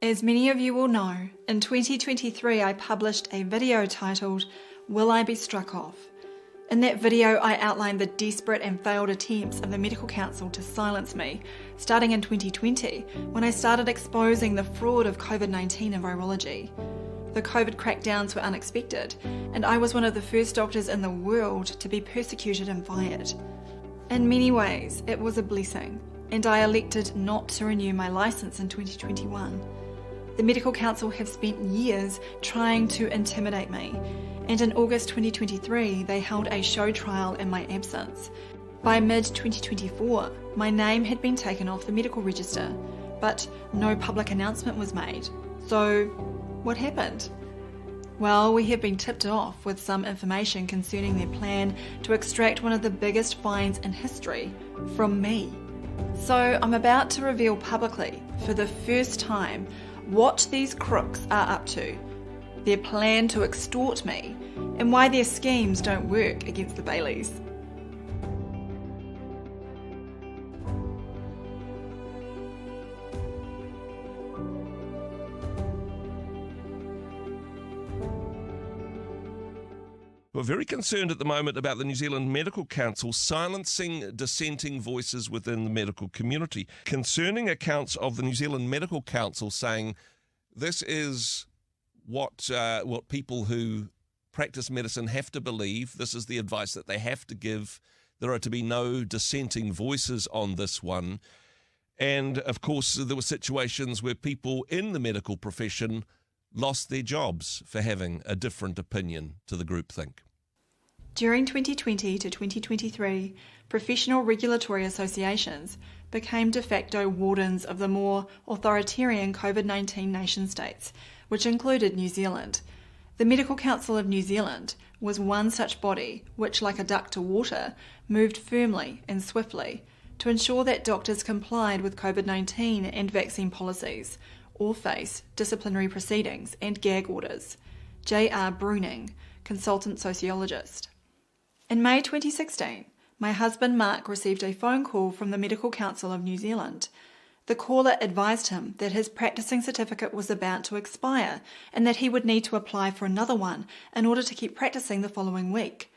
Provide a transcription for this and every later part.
As many of you will know, in 2023 I published a video titled, "Will I be struck off?" In that video I outlined the desperate and failed attempts of the Medical Council to silence me, starting in 2020 when I started exposing the fraud of COVID-19 in virology. The COVID crackdowns were unexpected, and I was one of the first doctors in the world to be persecuted and fired. In many ways, it was a blessing, and I elected not to renew my licence in 2021. The Medical Council have spent years trying to intimidate me, and in August 2023 they held a show trial in my absence. By mid-2024, my name had been taken off the medical register, but no public announcement was made. So, what happened? Well, we have been tipped off with some information concerning their plan to extract one of the biggest fines in history from me. So I'm about to reveal publicly, for the first time, what these crooks are up to, their plan to extort me, and why their schemes don't work against the Baileys. We're very concerned at the moment about the New Zealand Medical Council silencing dissenting voices within the medical community. Concerning accounts of the New Zealand Medical Council saying this is what people who practice medicine have to believe, this is the advice that they have to give, there are to be no dissenting voices on this one. And of course there were situations where people in the medical profession lost their jobs for having a different opinion to the groupthink. During 2020 to 2023, professional regulatory associations became de facto wardens of the more authoritarian COVID-19 nation-states, which included New Zealand. The Medical Council of New Zealand was one such body which, like a duck to water, moved firmly and swiftly to ensure that doctors complied with COVID-19 and vaccine policies, or face disciplinary proceedings and gag orders. J.R. Bruning, consultant sociologist. In May 2016, my husband Mark received a phone call from the Medical Council of New Zealand. The caller advised him that his practicing certificate was about to expire and that he would need to apply for another one in order to keep practicing the following week.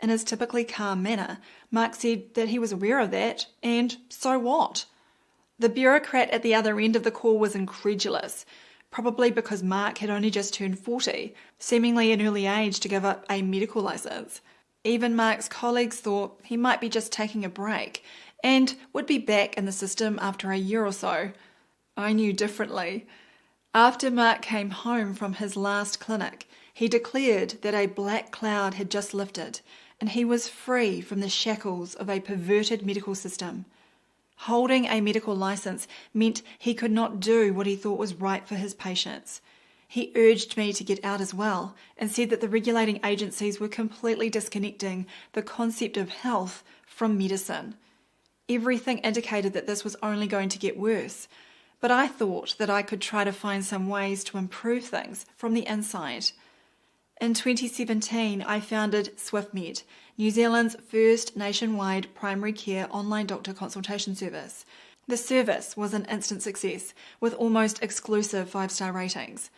In his typically calm manner, Mark said that he was aware of that, and so what? The bureaucrat at the other end of the call was incredulous, probably because Mark had only just turned 40, seemingly an early age to give up a medical licence. Even Mark's colleagues thought he might be just taking a break and would be back in the system after a year or so. I knew differently. After Mark came home from his last clinic, he declared that a black cloud had just lifted and he was free from the shackles of a perverted medical system. Holding a medical licence meant he could not do what he thought was right for his patients. He urged me to get out as well and said that the regulating agencies were completely disconnecting the concept of health from medicine. Everything indicated that this was only going to get worse, but I thought that I could try to find some ways to improve things from the inside. In 2017, I founded SwiftMed, New Zealand's first nationwide primary care online doctor consultation service. The service was an instant success, with almost exclusive 5-star ratings.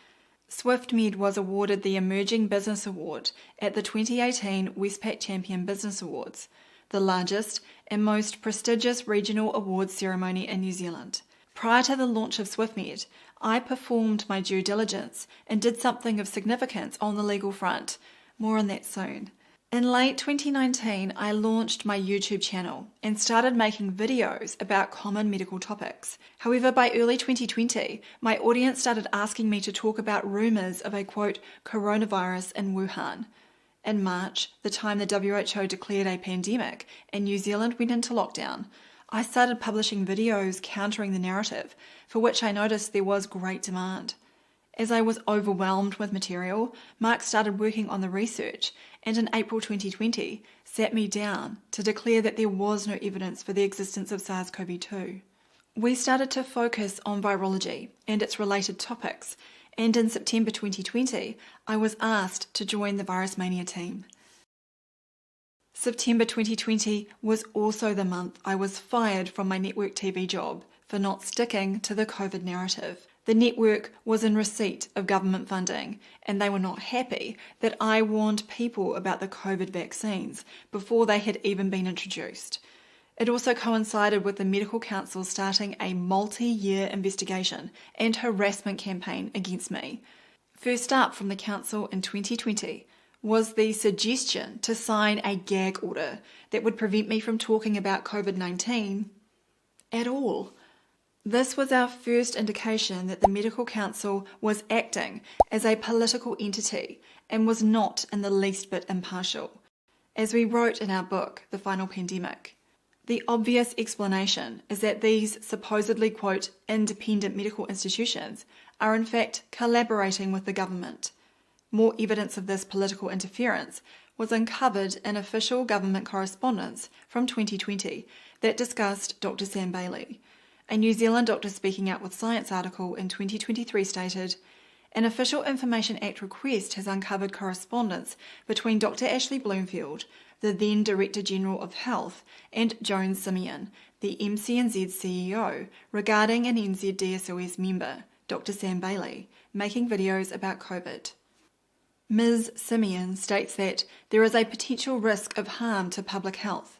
SwiftMed was awarded the Emerging Business Award at the 2018 Westpac Champion Business Awards, the largest and most prestigious regional awards ceremony in New Zealand. Prior to the launch of SwiftMed, I performed my due diligence and did something of significance on the legal front. More on that soon. In late 2019, I launched my YouTube channel and started making videos about common medical topics. However, by early 2020, my audience started asking me to talk about rumours of a, quote, coronavirus in Wuhan. In March, the time the WHO declared a pandemic and New Zealand went into lockdown, I started publishing videos countering the narrative, for which I noticed there was great demand. As I was overwhelmed with material, Mark started working on the research and in April 2020 sat me down to declare that there was no evidence for the existence of SARS-CoV-2. We started to focus on virology and its related topics, and in September 2020 I was asked to join the Virus Mania team. September 2020 was also the month I was fired from my network TV job for not sticking to the COVID narrative. The network was in receipt of government funding, and they were not happy that I warned people about the COVID vaccines before they had even been introduced. It also coincided with the Medical Council starting a multi-year investigation and harassment campaign against me. First up from the Council in 2020 was the suggestion to sign a gag order that would prevent me from talking about COVID-19 at all. This was our first indication that the Medical Council was acting as a political entity and was not in the least bit impartial. As we wrote in our book, The Final Pandemic, the obvious explanation is that these supposedly, quote, independent medical institutions are in fact collaborating with the government. More evidence of this political interference was uncovered in official government correspondence from 2020 that discussed Dr. Sam Bailey. A New Zealand Doctor Speaking Out with Science article in 2023 stated, "An Official Information Act request has uncovered correspondence between Dr. Ashley Bloomfield, the then Director General of Health, and Joan Simeon, the MCNZ CEO, regarding an NZDSOS member, Dr. Sam Bailey, making videos about COVID." Ms. Simeon states that there is a potential risk of harm to public health.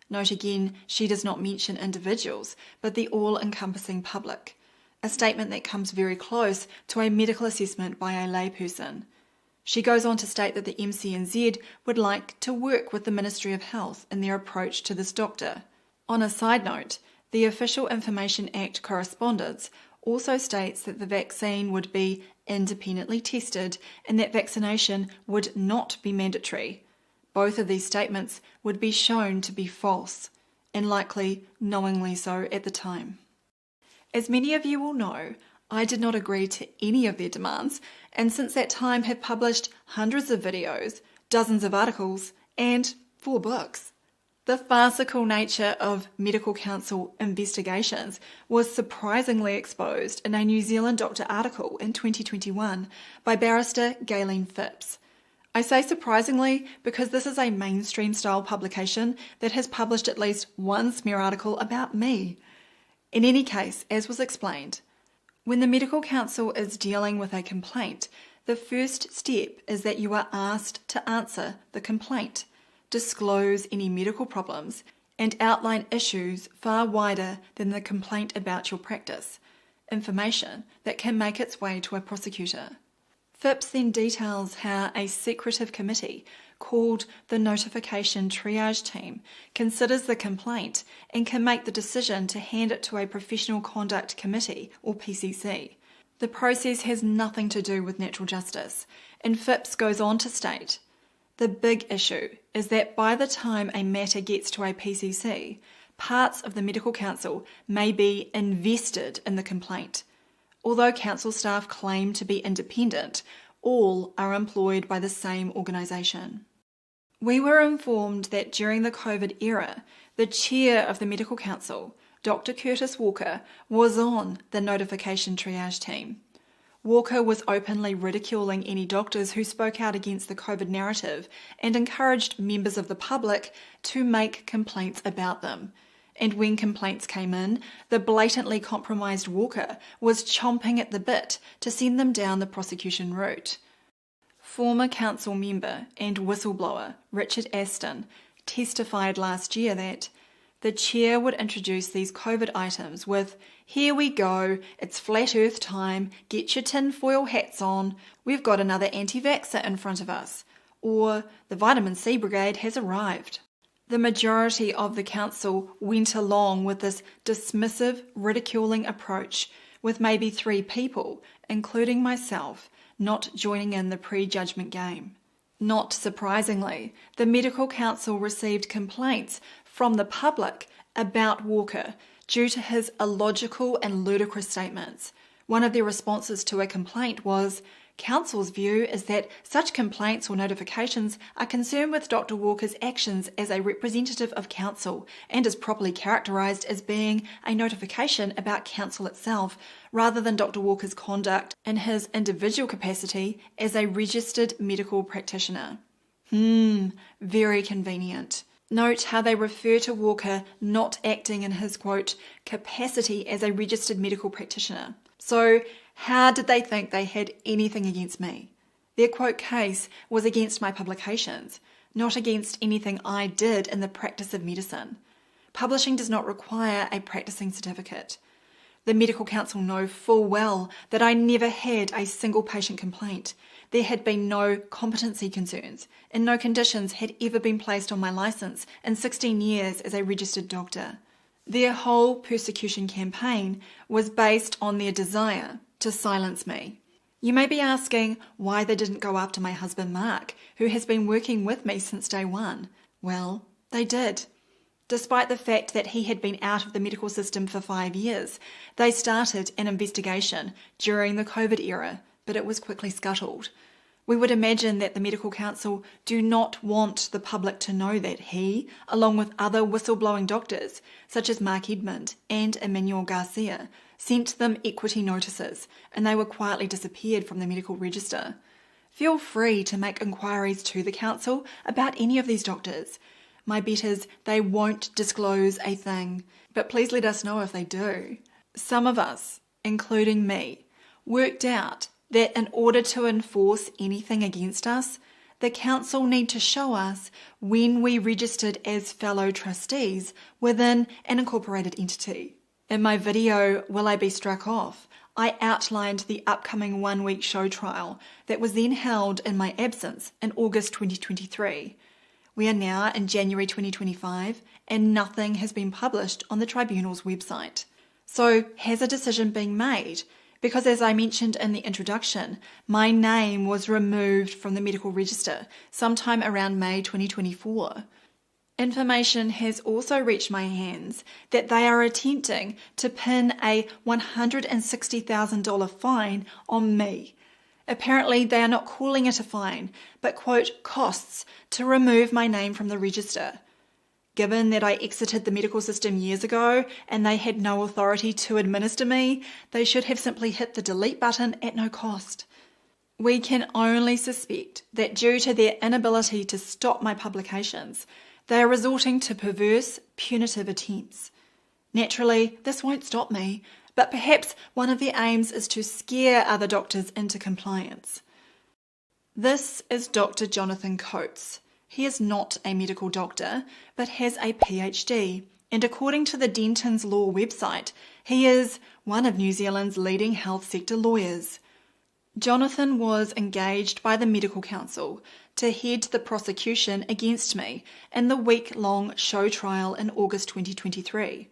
Note again, she does not mention individuals, but the all-encompassing public, a statement that comes very close to a medical assessment by a layperson. She goes on to state that the MCNZ would like to work with the Ministry of Health in their approach to this doctor. On a side note, the Official Information Act correspondence also states that the vaccine would be independently tested and that vaccination would not be mandatory. Both of these statements would be shown to be false, and likely knowingly so at the time. As many of you will know, I did not agree to any of their demands, and since that time have published hundreds of videos, dozens of articles, and 4 books. The farcical nature of Medical Council investigations was surprisingly exposed in a New Zealand Doctor article in 2021 by barrister Galen Phipps. I say surprisingly because this is a mainstream style publication that has published at least one smear article about me. In any case, as was explained, when the Medical Council is dealing with a complaint, the first step is that you are asked to answer the complaint, disclose any medical problems, and outline issues far wider than the complaint about your practice, information that can make its way to a prosecutor. Phipps then details how a secretive committee called the Notification Triage Team considers the complaint and can make the decision to hand it to a Professional Conduct Committee, or PCC. The process has nothing to do with natural justice, and Phipps goes on to state, "The big issue is that by the time a matter gets to a PCC, parts of the Medical Council may be invested in the complaint. Although council staff claim to be independent, all are employed by the same organisation." We were informed that during the COVID era, the chair of the Medical Council, Dr. Curtis Walker, was on the Notification Triage Team. Walker was openly ridiculing any doctors who spoke out against the COVID narrative and encouraged members of the public to make complaints about them. And when complaints came in, the blatantly compromised Walker was chomping at the bit to send them down the prosecution route. Former council member and whistleblower Richard Aston testified last year that the chair would introduce these COVID items with, "Here we go, it's flat earth time, get your tinfoil hats on, we've got another anti-vaxxer in front of us," or "The vitamin C brigade has arrived." The majority of the council went along with this dismissive, ridiculing approach, with maybe 3 people, including myself, not joining in the prejudgment game. Not surprisingly, the Medical Council received complaints from the public about Walker due to his illogical and ludicrous statements. One of their responses to a complaint was, "Council's view is that such complaints or notifications are concerned with Dr. Walker's actions as a representative of Council and is properly characterised as being a notification about Council itself, rather than Dr. Walker's conduct in his individual capacity as a registered medical practitioner." Very convenient. Note how they refer to Walker not acting in his, quote, capacity as a registered medical practitioner. So, How did they think they had anything against me? Their quote case was against my publications, not against anything I did in the practice of medicine. Publishing does not require a practicing certificate. The Medical Council know full well that I never had a single patient complaint. There had been no competency concerns, and no conditions had ever been placed on my licence in 16 years as a registered doctor. Their whole persecution campaign was based on their desire to silence me. You may be asking why they didn't go after my husband Mark, who has been working with me since day one. Well, they did. Despite the fact that he had been out of the medical system for 5 years, they started an investigation during the COVID era, but it was quickly scuttled. We would imagine that the Medical Council do not want the public to know that he, along with other whistleblowing doctors, such as Mark Edmund and Emmanuel Garcia, sent them equity notices, and they were quietly disappeared from the medical register. Feel free to make inquiries to the Council about any of these doctors. My bet is they won't disclose a thing, but please let us know if they do. Some of us, including me, worked out that in order to enforce anything against us, the Council need to show us when we registered as fellow trustees within an incorporated entity. In my video, Will I Be Struck Off?, I outlined the upcoming 1-week show trial that was then held in my absence in August 2023. We are now in January 2025 and nothing has been published on the Tribunal's website. So has a decision been made? Because as I mentioned in the introduction, my name was removed from the medical register sometime around May 2024. Information has also reached my hands that they are attempting to pin a $160,000 fine on me. Apparently they are not calling it a fine, but quote, costs to remove my name from the register. Given that I exited the medical system years ago and they had no authority to administer me, they should have simply hit the delete button at no cost. We can only suspect that due to their inability to stop my publications, they are resorting to perverse, punitive attempts. Naturally, this won't stop me, but perhaps one of their aims is to scare other doctors into compliance. This is Dr. Jonathan Coates. He is not a medical doctor, but has a PhD, and according to the Denton's Law website, he is one of New Zealand's leading health sector lawyers. Jonathan was engaged by the Medical Council to head the prosecution against me in the week-long show trial in August 2023.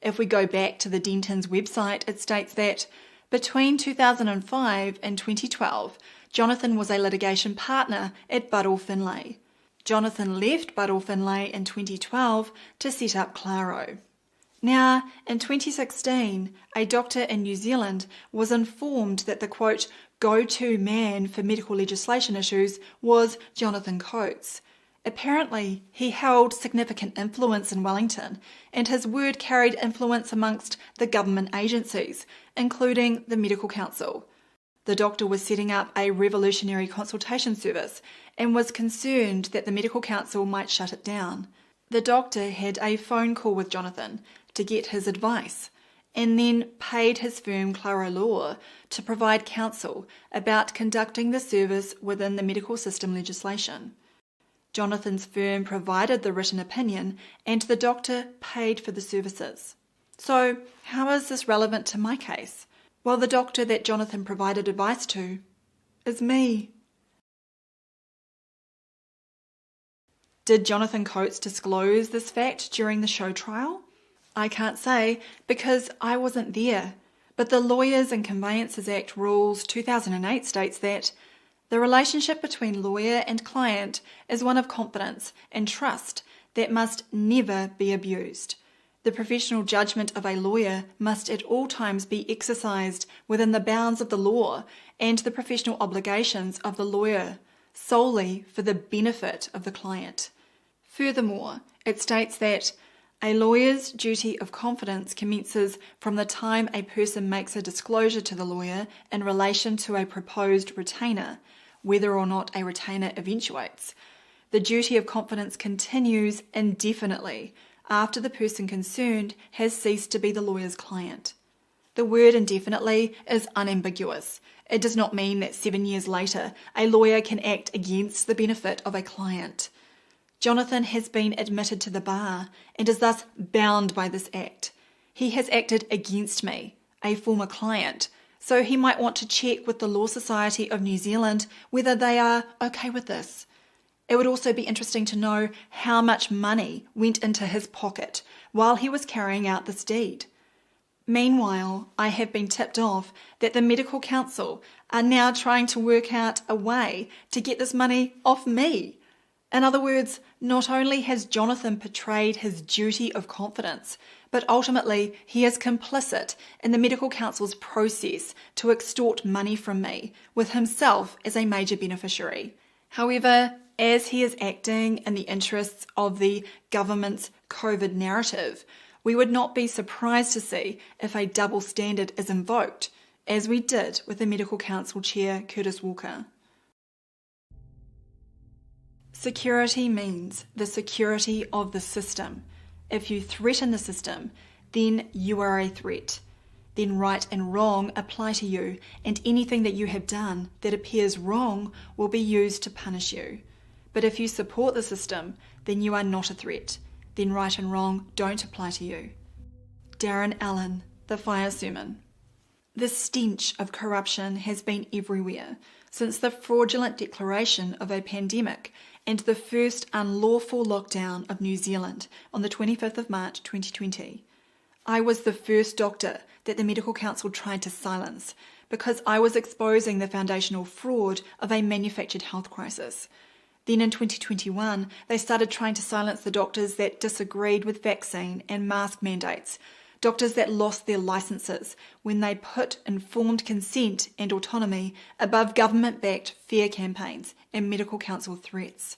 If we go back to the Denton's website, it states that between 2005 and 2012, Jonathan was a litigation partner at Buddle Finlay. Jonathan left Buddle Finlay in 2012 to set up Claro. Now, in 2016, a doctor in New Zealand was informed that the quote, go-to man for medical legislation issues was Jonathan Coates. Apparently, he held significant influence in Wellington, and his word carried influence amongst the government agencies, including the Medical Council. The doctor was setting up a revolutionary consultation service and was concerned that the Medical Council might shut it down. The doctor had a phone call with Jonathan to get his advice, and then paid his firm Claro Law to provide counsel about conducting the service within the medical system legislation. Jonathan's firm provided the written opinion and the doctor paid for the services. So, how is this relevant to my case? Well, the doctor that Jonathan provided advice to is me. Did Jonathan Coates disclose this fact during the show trial? I can't say because I wasn't there, but the Lawyers and Conveyances Act Rules 2008 states that the relationship between lawyer and client is one of confidence and trust that must never be abused. The professional judgment of a lawyer must at all times be exercised within the bounds of the law and the professional obligations of the lawyer, solely for the benefit of the client. Furthermore, it states that a lawyer's duty of confidence commences from the time a person makes a disclosure to the lawyer in relation to a proposed retainer, whether or not a retainer eventuates. The duty of confidence continues indefinitely after the person concerned has ceased to be the lawyer's client. The word indefinitely is unambiguous. It does not mean that 7 years later, a lawyer can act against the benefit of a client. Jonathan has been admitted to the bar and is thus bound by this act. He has acted against me, a former client, so he might want to check with the Law Society of New Zealand whether they are okay with this. It would also be interesting to know how much money went into his pocket while he was carrying out this deed. Meanwhile, I have been tipped off that the Medical Council are now trying to work out a way to get this money off me. In other words, not only has Jonathan betrayed his duty of confidence, but ultimately he is complicit in the Medical Council's process to extort money from me, with himself as a major beneficiary. However, as he is acting in the interests of the government's COVID narrative, we would not be surprised to see if a double standard is invoked, as we did with the Medical Council Chair Curtis Walker. Security means the security of the system. If you threaten the system, then you are a threat. Then right and wrong apply to you, and anything that you have done that appears wrong will be used to punish you. But if you support the system, then you are not a threat. Then right and wrong don't apply to you. Darren Allen, The Fire Sermon. The stench of corruption has been everywhere since the fraudulent declaration of a pandemic and the first unlawful lockdown of New Zealand on the 25th of March 2020. I was the first doctor that the Medical Council tried to silence because I was exposing the foundational fraud of a manufactured health crisis. Then in 2021, they started trying to silence the doctors that disagreed with vaccine and mask mandates, doctors that lost their licences when they put informed consent and autonomy above government-backed fear campaigns and Medical Council threats.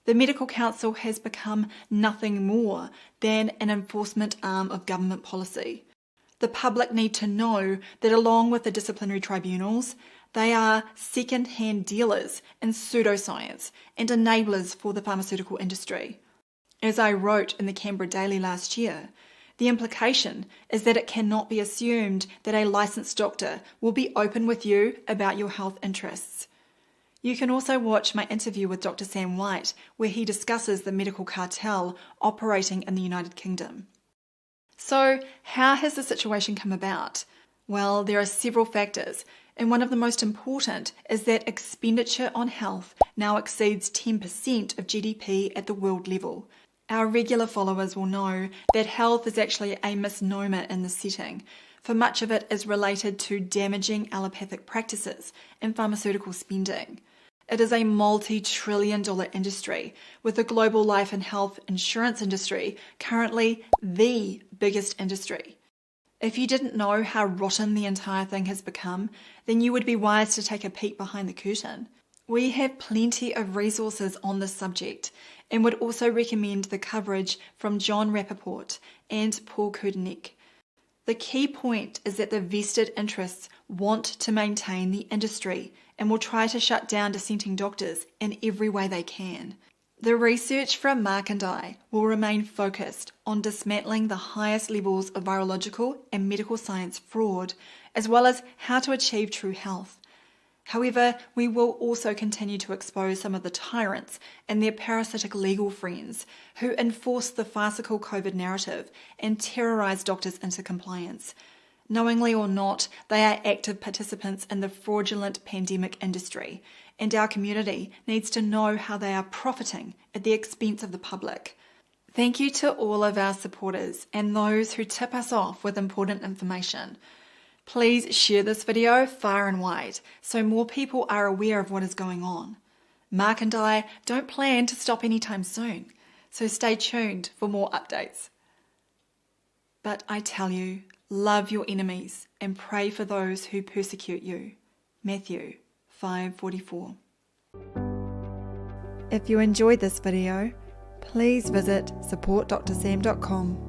The Medical Council has become nothing more than an enforcement arm of government policy. The public need to know that along with the disciplinary tribunals, they are second-hand dealers in pseudoscience and enablers for the pharmaceutical industry. As I wrote in the Canberra Daily last year, the implication is that it cannot be assumed that a licensed doctor will be open with you about your health interests. You can also watch my interview with Dr. Sam White, where he discusses the medical cartel operating in the United Kingdom. So, how has the situation come about? Well, there are several factors, and one of the most important is that expenditure on health now exceeds 10% of GDP at the world level. Our regular followers will know that health is actually a misnomer in this setting, for much of it is related to damaging allopathic practices and pharmaceutical spending. It is a multi-trillion-dollar industry, with the global life and health insurance industry currently the biggest industry. If you didn't know how rotten the entire thing has become, then you would be wise to take a peek behind the curtain. We have plenty of resources on this subject and would also recommend the coverage from John Rappaport and Paul Kurdenek. The key point is that the vested interests want to maintain the industry and will try to shut down dissenting doctors in every way they can. The research from Mark and I will remain focused on dismantling the highest levels of virological and medical science fraud, as well as how to achieve true health. However, we will also continue to expose some of the tyrants and their parasitic legal friends who enforce the farcical COVID narrative and terrorise doctors into compliance. Knowingly or not, they are active participants in the fraudulent pandemic industry, and our community needs to know how they are profiting at the expense of the public. Thank you to all of our supporters and those who tip us off with important information. Please share this video far and wide so more people are aware of what is going on. Mark and I don't plan to stop anytime soon, so stay tuned for more updates. But I tell you, love your enemies and pray for those who persecute you. Matthew 5:44. If you enjoyed this video, please visit supportdrsam.com